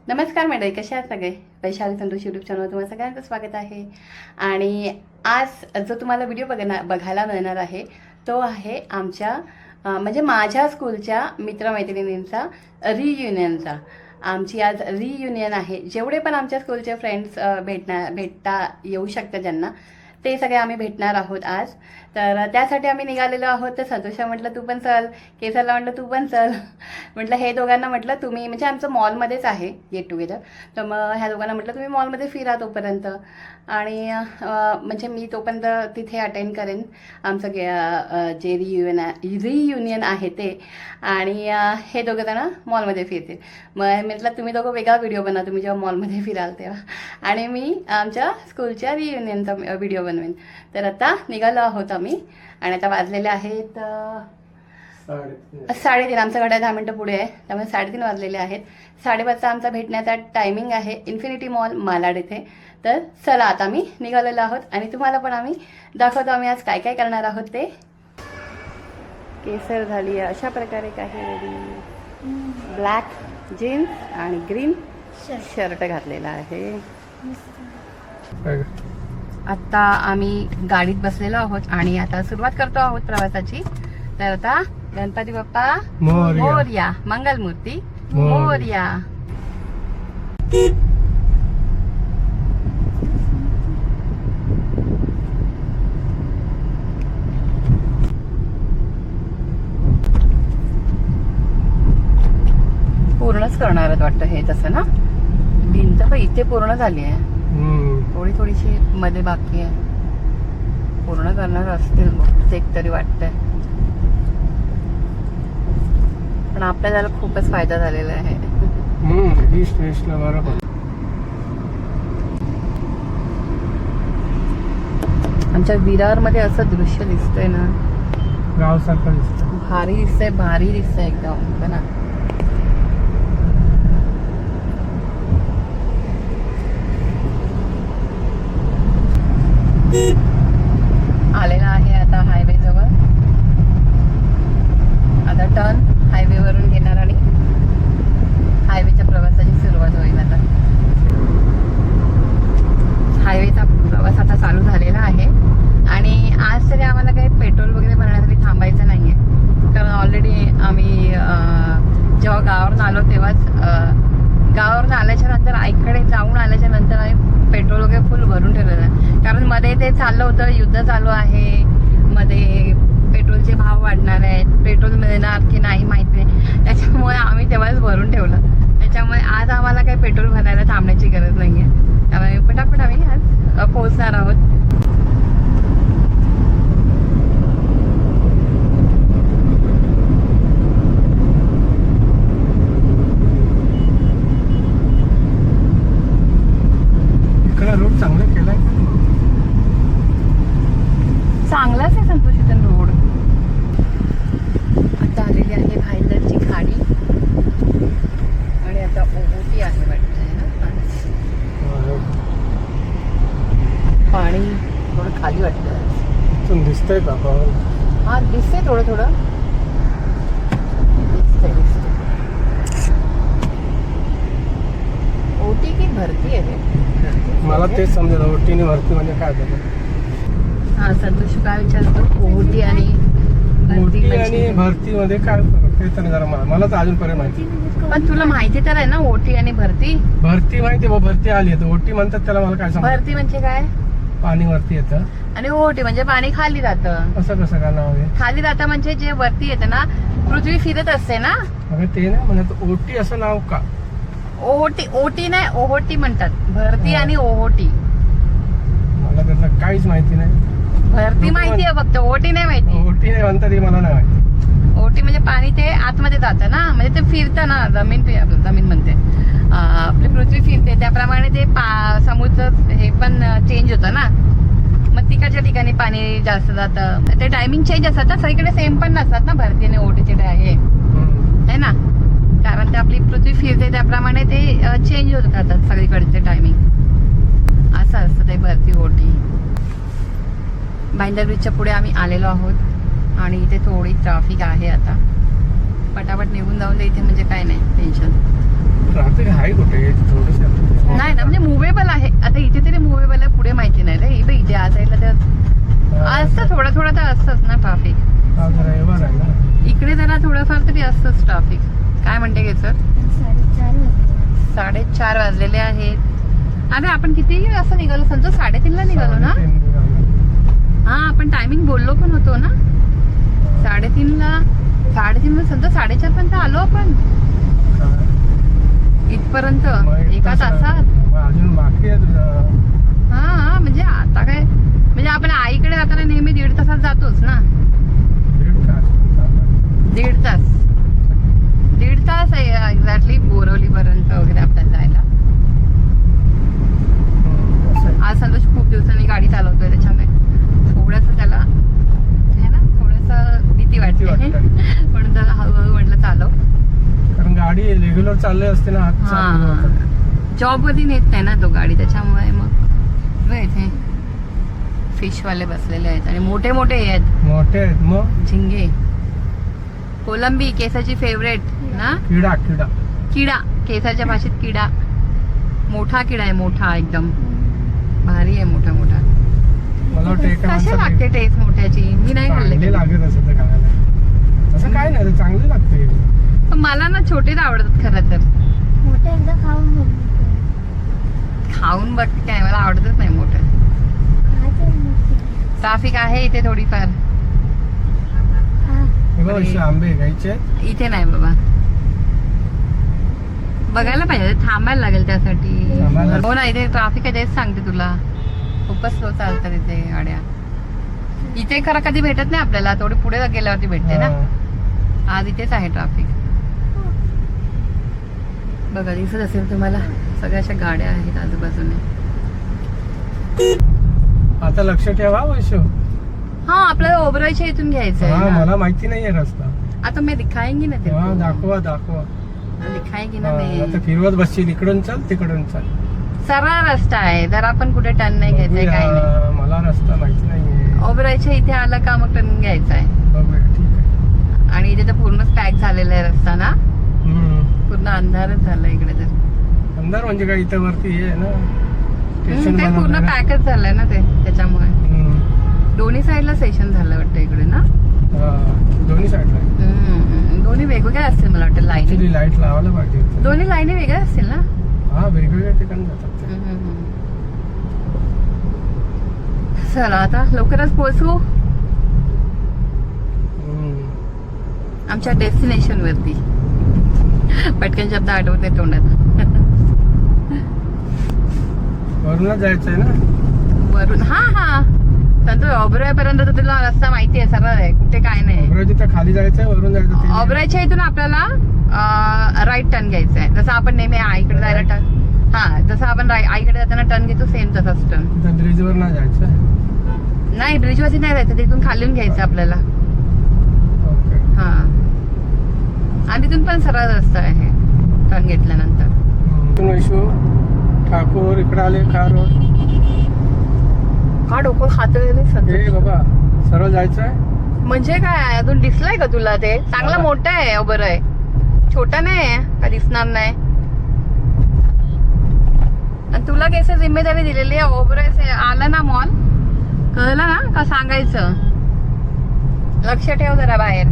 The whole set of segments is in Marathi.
नमस्कार मंडळी, कशा आहात सगळे? वैशाली संतोष यूट्यूब चॅनलवर तुम्हाला सगळ्यांचं स्वागत आहे. आणि आज जो तुम्हाला व्हिडिओ बघायला मिळणार आहे तो आहे आमच्या म्हणजे माझ्या स्कूलच्या मित्रमैत्रिणींचा रियुनियनचा. आमची आज रियुनियन आहे. जेवढे पण आमच्या स्कूलचे फ्रेंड्स भेटता येऊ शकतं ज्यांना, ते सगळे आम्ही भेटणार आहोत आज. तर त्यासाठी आम्ही निघालेलो आहोत. तर संतोषा म्हटलं तू पण चल, केसरला म्हटलं तू पण चल. म्हटलं हे दोघांना म्हटलं तुम्ही, म्हणजे आमचं मॉलमध्येच आहे गेट टुगेदर, तर मग ह्या दोघांना म्हटलं तुम्ही मॉलमध्ये फिरा तोपर्यंत, आणि म्हणजे मी तोपर्यंत तिथे अटेंड करेन आमचं जे रियुनियन आहे ते. आणि हे दोघं जण मॉलमध्ये फिरतील. मग म्हटलं तुम्ही दोघं वेगळा व्हिडिओ बनवा तुम्ही जेव्हा मॉलमध्ये फिराल तेव्हा, आणि मी आमच्या स्कूलच्या रियुनियनचा व्हिडिओ बनवेन. तर आता निघालो आहोत आम्ही, आणि आता वाजलेले आहेत 3:30. आमचं घड्याळ 10 मिनटं पुढे आहे, त्यामुळे 3:30 वाजलेले आहेत. 5:30चा आमचा भेटण्याचा टायमिंग आहे इन्फिनिटी मॉल मालाड इथे. तर चला आता आम्ही निघालेलो आहोत, आणि तुम्हाला पण आम्ही दाखवतो आम्ही आज काय काय करणार आहोत ते. केसर झाली आहे अशा प्रकारे काही रेडी, ब्लॅक जीन्स आणि ग्रीन शर्ट घातलेला आहे. आता आम्ही गाडीत बसलेलो आहोत आणि आता सुरुवात करतो आहोत प्रवासाची. तर आता गणपती बाप्पा मोरया, मंगलमूर्ती मोरया. पूर्णच करणार आहेत वाटतं हे, तसं ना. भिंत पण इथे पूर्ण झाली आहे, थोडीशी मध्ये बाकी आहे. पूर्ण करणार असतील बहुतेक तरी वाटतंय, पण आपल्याला खूपच फायदा झालेला आहे. आमच्या विरार मध्ये असं दृश्य दिसतंय ना, गाव सारखं दिसतंय. भारी दिसतंय एकदम ना. आलेला आहे आता हायवे जवळ. आता टर्न हायवे वरून घेणार आणि हायवेच्या प्रवासाची सुरुवात होईल. आता हायवेचा प्रवास आता चालू झालेला आहे, आणि आज तरी आम्हाला काही पेट्रोल वगैरे भरण्यासाठी थांबायचं नाहीये, कारण ऑलरेडी आम्ही जेव्हा गावावरून आलो तेव्हाच गावावरून आल्याच्या नंतर आईकडे जाऊन आल्याच्या नंतर आम्ही पेट्रोल वगैरे फुल भरून ठेवलेलं आहे. कारण मध्ये ते चाललं होतं, युद्ध चालू आहे, मध्ये पेट्रोलचे भाव वाढणार आहेत, पेट्रोल मिळणार की नाही माहित नाही, त्याच्यामुळे आम्ही तेव्हाच भरून ठेवलं. त्याच्यामुळे आज आम्हाला काही पेट्रोल भरायला थांबण्याची गरज नाही आहे, त्यामुळे पटापट आम्ही आज पोहोचणार आहोत. रोड चांगला केलाय, चांगलाच आहे संतोषीतन रोड. आता आलेली आहे भाईंदरची खाडी, आणि आता ओहोटी आहे वाटतंय ना. पाणी थोडं खाली वाटतं, दिसतंय बाबा. हा दिसतंय थोडं दिसतंय. ओटी की भरती आहे? मला तेच समजेल ओटीने भरती म्हणजे काय होतं. हा संतोष काय विचारतो, ओटी आणि भरती मध्ये काय फरक ते तर जरा मला तर अजूनपर्यंत माहिती. पण तुला माहिती तर आहे ना ओटी आणि भरती? भरती माहिती, भरती आली आहे. ओटी म्हणतात त्याला, मला काय समजतं. भरती म्हणजे काय? पाणी वरती येतं, आणि ओटी म्हणजे पाणी खाली जातं. असं कसं काय नाव आहे? खाली जातं म्हणजे जे वरती येतं ना, पृथ्वी फिरत असते ना. अगं ते नाही म्हणत, ओटी असं नाव का? ओटी नाही, ओहोटी म्हणतात. भरती आणि ओहोटी. मला त्यातलं काहीच माहिती नाही. भरती माहिती आहे फक्त, ओटी नाही माहिती. ओटी नाही म्हणतात हे मला नाही माहिती. ओटी म्हणजे पाणी ते आतमध्ये जातं ना, म्हणजे ते फिरतं ना, जमीन म्हणते आपली पृथ्वी फिरते त्याप्रमाणे ते समुद्र हे पण चेंज होतं ना, मग तिकडच्या ठिकाणी पाणी जास्त जातं. ते टायमिंग चेंज असतात ना, सगळीकडे सेम पण नसतात ना भरती आणि ओटीचे हे आहे ना, कारण ते आपली पृथ्वी फिरते त्याप्रमाणे ते चेंज होत राहतात सगळीकडचे टायमिंग. असं असतं ते भरती ओटी. भाईंदर ब्रिजच्या पुढे आम्ही आलेलो आहोत, आणि इथे थोडी ट्रॅफिक आहे. आता पटापट निघून जाऊन दे इथे, म्हणजे काय नाही टेन्शन. ट्रॅफिक आहे कुठे थोडस नाही ना, म्हणजे मुव्हेबल आहे. आता इथे तरी मुव्हेबल आहे, पुढे माहिती नाही रे. इथे या साईडला तर असतं थोडं थोडं तर असतंच ना ट्रॅफिक. रविवार आहे ना. इकडे जरा थोडंफार तरी असतंच ट्रॅफिक. काय म्हणते गे सर? 4:30 वाजलेले आहेत. अरे आपण किती वाजता निघालो? संतोष 3:30ला निघालो ना. 3:30 निघालो. हा आपण टायमिंग बोललो पण होतो ना. 3:30ला संतोष 4:30 पर्यंत आलो आपण इथपर्यंत एका तासात. अजून बाकी आहे तुझं. हा म्हणजे आता काय, म्हणजे आपण आईकडे जाताना नेहमी 1.5 तासात जातोच ना. 1.5 तास आहे एक्झॅक्टली बोरवली पर्यंत वगैरे आपल्याला जायला. आज संतोष खूप दिवसांनी गाडी चालवतोय, त्याच्यामुळे थोडस त्याला है ना, थोडस भीती वाटते पण जरा हळूहळू म्हटलं चालव. कारण गाडी रेग्युलर चालली असते ना. हा जॉब वरती नेत नाही ना तो गाडी, त्याच्यामुळे मग इथे फिशवाले बसलेले आहेत आणि मोठे मोठे आहेत. मोठे आहेत मग. झिंगे, कोलंबी केसाची फेवरेट ना. किडा केसाच्या भाषेत किडा. मोठा किडा आहे, मोठा एकदम भारी आहे, मोठा मोठा. मला वाटतं कशी लागते टेस्ट मोठ्याची? मी नाही खाल्ले. लागत असं तर खायला. असं काय नाही, चांगले लागते. पण मला ना छोटेच आवडतात खरं तर. मोठे एकदा खाऊन बघ, काय मला आवडतच नाही मोठं. ट्रॅफिक आहे इथे थोडीफार. आंबे घ्यायचे इथे नाही बाबा, बघायला पाहिजे, थांबायला लागेल त्यासाठी. हो ना, इथे ट्रॅफिक आहे तेच सांगते तुला. खूपच स्लो चालतात इथे गाड्या. इथे खरं कधी भेटत नाही आपल्याला, थोडी पुढे गेल्यावरती भेटते ना. आज इथेच आहे ट्रॅफिक. बघा दिसत असेल तुम्हाला, सगळ्या अशा गाड्या आहेत आजूबाजूने. आता लक्ष ठेवा वैशो. हा आपल्याला ओबरायच्या इथून घ्यायचं आहे. मला माहिती नाहीये रस्ता. आता मी दिखाएंगी ना ते. दाखवा दिखाएंगी ना मी. आता फिरवत बसशील, इकडून चल तिकडून चल. सरळ रस्ता आहे, जर आपण कुठे टर्न नाही घ्यायचंय, काही नाही. मला रस्ता माहिती नाहीये. ओबरायच्या इथे आलं का मग टर्न घ्यायचा आहे. बघूया, ठीक आहे. आणि इथे तर पूर्णच पॅक झालेला आहे रस्ता ना. पूर्ण अंधारच झाला इकडे तर. अंधार म्हणजे काय, इथं वरती हे आहे ना स्टेशन ते पूर्ण पॅकच झालंय ना ते, त्याच्यामुळे. दोन्ही साईडला स्टेशन झालं वाटतं इकडे ना. दोन्ही साईडला. दोन्ही वेगवेगळ्या असतील मला वाटतं लाईनी. लाईट लावायला पाहिजे. दोन्ही लाईनी वेगळ्या असतील ना. हा वेगवेगळ्या ठिकाणी जातात ते. चला आता लवकरच पोहोचू आमच्या डेस्टिनेशन वरती. पटकन शब्द आठवत नाही तोंडात. वरूनच जायचंय ना. वरून हा संतोष ओबराय पर्यंत तर तुला रस्ता माहिती आहे, सरळ आहे, कुठे काय नाही. ओबरायच्या खाली जायचंय, वरून जायचं. ओबरायच्या इथून आपल्याला राईट टर्न घ्यायचा आहे. जसं आपण नेहमी आईकडे जायला टर्न, हा जसं आपण आईकडे जाताना टर्न घेतो सेम तसाच टर्न. ब्रिजवर नाही जायचं. नाही ब्रिजवरती नाही जायचं, तिथून खालून घ्यायचं आपल्याला. हा आणि तिथून पण सरळ रस्ता आहे टर्न घेतल्यानंतर. वैशू ठाकूर इकडे आले का रोड. का डोकं खातोय बाबा, सरळ जायचंय म्हणजे काय? अजून दिसलंय का तुला? ते चांगलं मोठं आहे ओबराय, छोटा नाही का दिसणार नाही. आणि तुला कसं जिम्मेदारी दिलेली आहे ओबराय आलं ना मॉल, कळलं ना का सांगायचं. लक्ष ठेव जरा बाहेर.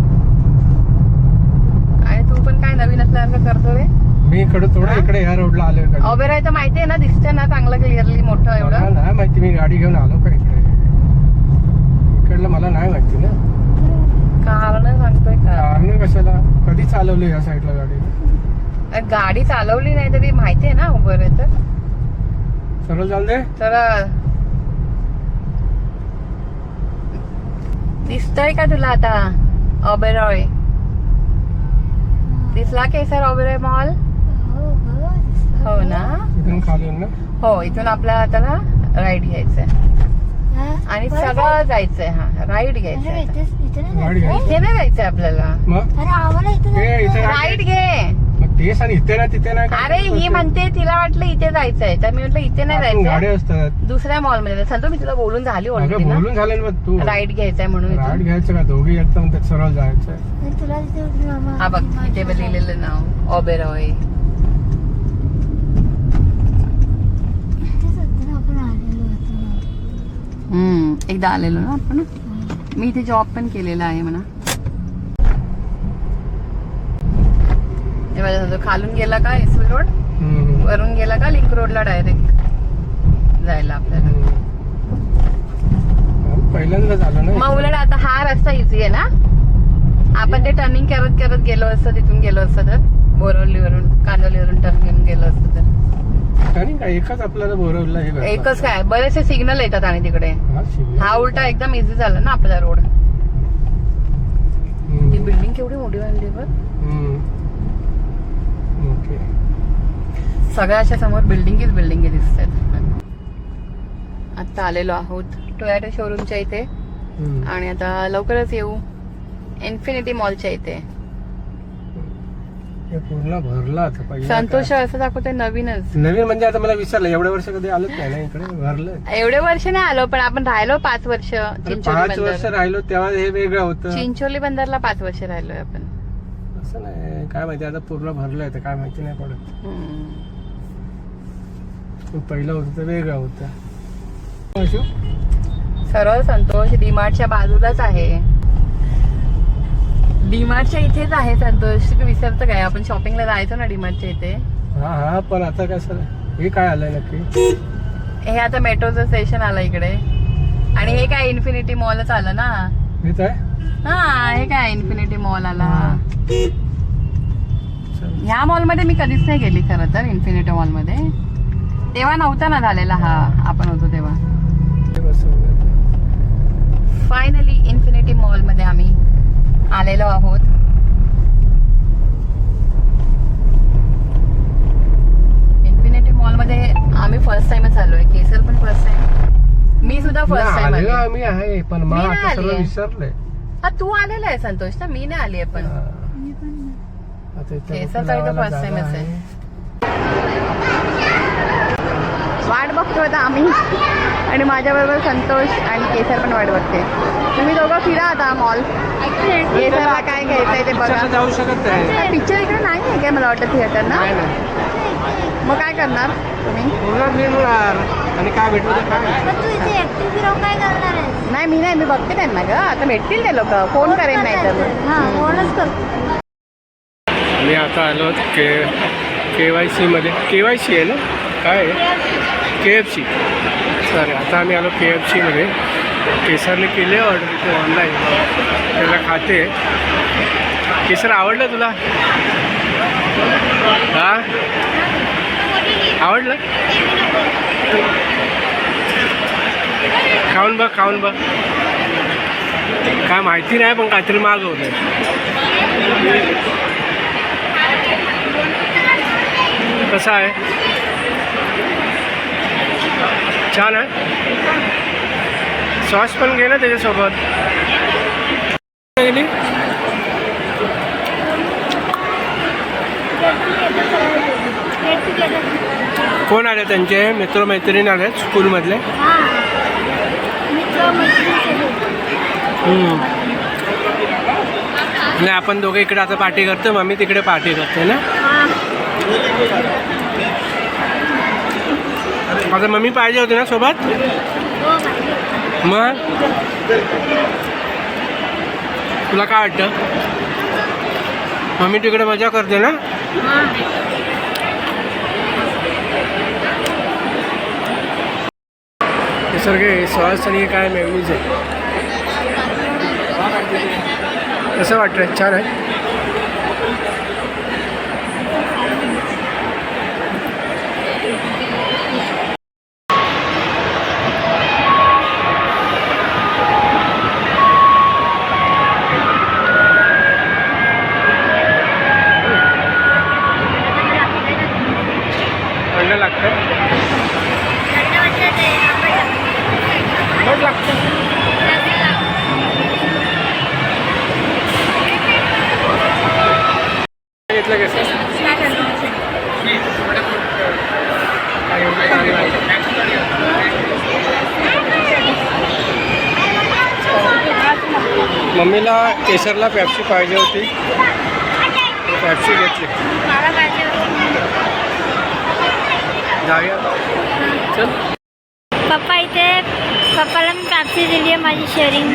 आणि तू पण काय नवीन असल्यासारखं करतोय. मी इकडे थोडं इकडे या रोडला आलोय. ओबराय तर माहितीये ना, दिसतंय ना चांगलं क्लिअरली मोठं एवढं. नाही माहिती, मी गाडी घेऊन आलो का इकडे. इकडलं मला नाही माहिती ना. कारण सांगतोय का? कारण कशाला, कधी चालवली या साईडला गाडी. गाडी चालवली नाही तरी माहितीये ना ओबराय तर. सरळ जाऊन दे. तर दिसतोय का तुला आता ओबराय? दिसला केसर ओबराय मॉल? हो ना. इथून खाली ना. हो इथून आपल्याला आता राईट घ्यायचंय आणि सगळं जायचंय. हा राईट घ्यायचंय. इथे नाही जायचंय आपल्याला. राईट घे. तेच आणि इथे ना तिथे नाही. अरे ही म्हणते तिला वाटलं इथे जायचंय, तर मी म्हटलं इथे नाही जायचं, गाड्या असतात दुसऱ्या मॉल मध्ये. सांगतो मी तुला बोलून झाली ऑलरेडी ना. बोलून झालं मग तू राईट घ्यायचंय म्हणून. राईट घ्यायचं का? दोघी एकदम सरळ जायचंय. हा बघ इथे लिहिलेलं नाव ओबराय. एकदा आलेलो ना आपण. मी इथे जॉब पण केलेला आहे म्हणा. हे बघा, जो खालून गेला का एसवी रोड, वरून गेला का लिंक रोडला डायरेक्ट जायला आपल्याला. पहिल्यांदा झालं ना. मग उलट आता हा रस्ता इझी आहे ना. आपण ते टर्निंग करत करत गेलो असतं, तिथून गेलो असतं तर बोरवलीवरून कांदोलीवरून टर्न घेऊन गेलो असतं तर. आणि काय एकच आपल्याला बोरवलं हे एकच काय, बरेचसे सिग्नल येतात आणि तिकडे. हा उलटा एकदम इझी झाला ना आपला रोड. ही बिल्डिंग केवढी मोठी बांधली बघ. सगळ्या अशा समोर बिल्डिंगच बिल्डिंग दिसतात. आता आलेलो आहोत टोयोटा शोरूमच्या इथे आणि आता लवकरच येऊ इन्फिनिटी मॉलच्या इथे. पूर्ण भरला आता पाहिजे. संतोष असं दाखवतोय नवीनच. नवीन म्हणजे आता मला विसरलं, एवढ्या वर्ष कधी आलोच नाही ना इकडे. भरलं एवढे वर्ष नाही आलो, पण आपण राहिलो 5 वर्ष 5 वर्ष राहिलो तेव्हा हे वेगळं होतं. चिंचोली बंदरला 5 वर्ष राहिलोय आपण. असं नाही काय माहिती आता पूर्ण भरलंय तर काय माहिती नाही पडत. पहिलं होतं तर वेगळं होतं. सरळ संतोष डीमार्टच्या बाजूलाच आहे. डीमार्टच्या इथेच आहे संतोष. विसरतं काय, आपण शॉपिंगला जायचो ना डीमार्टच्या इथे. हा पण आता कसं हे काय आलंय नक्की. हे आता मेट्रोचं स्टेशन आलं इकडे आणि हे काय इन्फिनिटी मॉलच आलं ना. हेच आहे. हा हे काय इन्फिनिटी मॉल आला. ह्या मॉलमध्ये मी कधीच नाही गेली खरं तर. इन्फिनिटी मॉलमध्ये तेव्हा नव्हता ना झालेला हा, आपण होतो तेव्हा. फायनली इन्फिनिटी मॉलमध्ये आम्ही आलेलो आहोत. इन्फिनिटी मॉलमध्ये आम्ही फर्स्ट टाइमच आलोय. केसर पण फर्स्ट टाइम, मी सुद्धा फर्स्ट टाइम आले. आम्ही आहे पण मला आता सगळं विसरलंय. हा तू आलेला आहे संतोष ना, मी नाही आली पण. केसरचा इथं फर्स्ट टाइमच आहे. वाट बघतो आता आम्ही आणि माझ्याबरोबर संतोष आणि केसर पण वाट बघते. तुम्ही दोघं फिरा आता मॉल. केसरला काय घ्यायचंय ते बघा. जाऊ शकत नाही. पिक्चर इकडे नाही आहे काय मला वाटतं थिएटर ना. मग काय करणार तुम्ही. आणि काय भेटलं तर काय. नाही मी नाही, मी बघते त्यांना ग. आता भेटतील ते लोक, फोन करेन नाही तर. मी आता आलो KYC मध्ये. KYC आहे ना काय KFC. सॉरी आता आम्ही आलो KFC मध्ये. केसरने केले ऑर्डर इथे ऑनलाईन, त्याला खाते. केसर आवडलं तुला. हा आवडलं. खाऊन बघ खाऊन बघ. काय माहिती नाही पण काहीतरी मागवलंय. कसा आहे. छान आहे. सॉस पण घे ना त्याच्यासोबत. कोण आले त्यांचे मित्रमैत्रीण आलेत स्कूलमधले. नाही आपण दोघे इकडे आता पार्टी करतो, मम्मी तिकडे पार्टी करते ना. आता मम्मी पाहिजे होती ना सोबत. मग तुला काय वाटतं. मम्मी तिकडे मजा करते ना. हे सगळे सॉस आणि काय मेयोनीज आहे. कसं वाटतं. छान आहे. थंड लागतं. घेतलं कसं. मम्मीला केसरला पेप्सी पाहिजे होती, पेप्सी घेतली. जाऊया चल. पप्पा इथे पप्पाला मी पॅप्सी दिली आहे माझी शेअरिंग.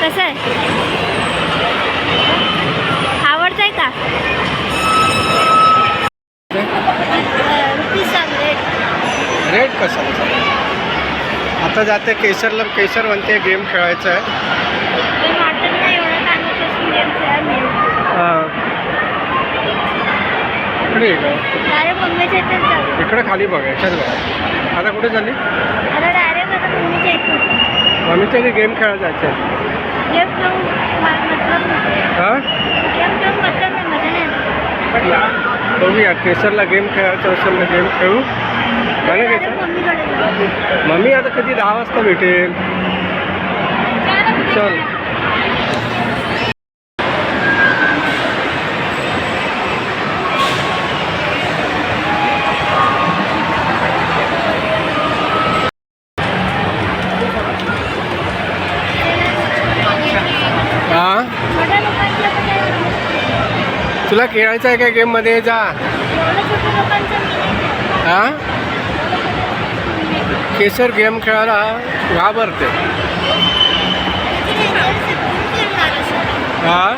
कसं आहे, आवडतं आहे का? रेट कसा? आता जाते केसरला, केसर म्हणते गेम खेळायचा आहे. पण वाटत नाही एवढं कामापासून गेम खेळायला. हां, इकडे आहे का? डायरेक्ट मम्मीच्या इथेच जाऊ. इकडे खाली बघा, चल बघा. आता कुठे झाली? आता डायरेक्ट आता मम्मीच्या इथे मम्मीच्या इथे गेम खेळायला जायचं आहे. गेम खेळून मतलब नाही. हां, गेम खेळून मतलब नाही, मजा नाही येत. बघूया. केसरला गेम खेळायचं असेल तर गेम खेळू. नाही ना केसर? मम्मीकडे जाऊ. मम्मी आता कधी 10 वाजता भेटेल. चल. हां, छोट्या लोकांचं पण आहे. तुला खेळायचं आहे का गेममध्ये? जा. एवढं छोट्या लोकांचं मी नाही खेळत. हां, केसर गेम खेळायला घाबरते. हां,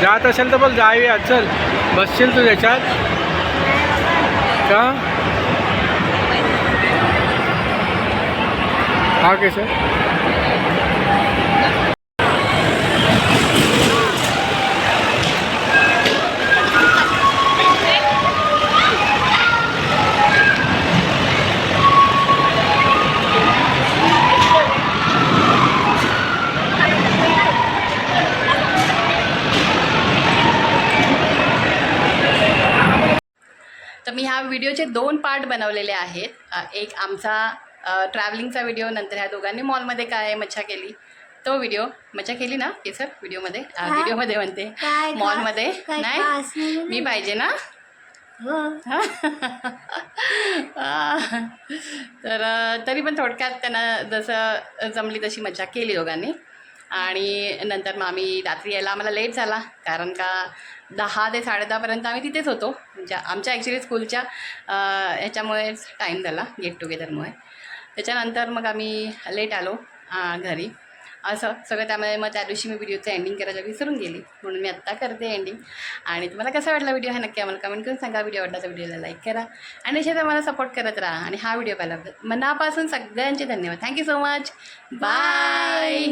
जात असेल तर बोल जाऊया. चल, बसशील तू त्याच्यात का? हा केसर. तर मी ह्या व्हिडिओचे 2 पार्ट बनवलेले आहेत. एक आमचा ट्रॅव्हलिंगचा व्हिडिओ, नंतर ह्या दोघांनी मॉलमध्ये काय मच्छा केली तो व्हिडिओ. मच्छा केली ना केसर व्हिडिओमध्ये? व्हिडिओमध्ये म्हणते, काय मॉलमध्ये. काय नाही, खास नाही. मी पाहिजे ना. हो. तर तरी पण थोडक्यात त्यांना जसं जमली तशी मजा केली दोघांनी. आणि नंतर मग आम्ही रात्री यायला आम्हाला लेट झाला, कारण का 10 ते 10:30पर्यंत आम्ही तिथेच होतो. म्हणजे आमच्या ॲक्च्युली स्कूलच्या ह्याच्यामुळेच टाईम झाला, गेट टुगेदरमुळे. त्याच्यानंतर मग आम्ही लेट आलो घरी. असं सगळं, त्यामुळे मग त्या दिवशी मी व्हिडिओचं एंडिंग करायला विसरून गेली, म्हणून मी आत्ता करते एंडिंग. आणि तुम्हाला कसा वाटला व्हिडिओ हा नक्की आम्हाला कमेंट करून सांगा. व्हिडिओ आवडला तर व्हिडिओला लाईक करा आणि अशा मला सपोर्ट करत राहा. आणि हा व्हिडिओ पाहिल्याबद्दल मनापासून सगळ्यांचे धन्यवाद. Thank you so much. बाय.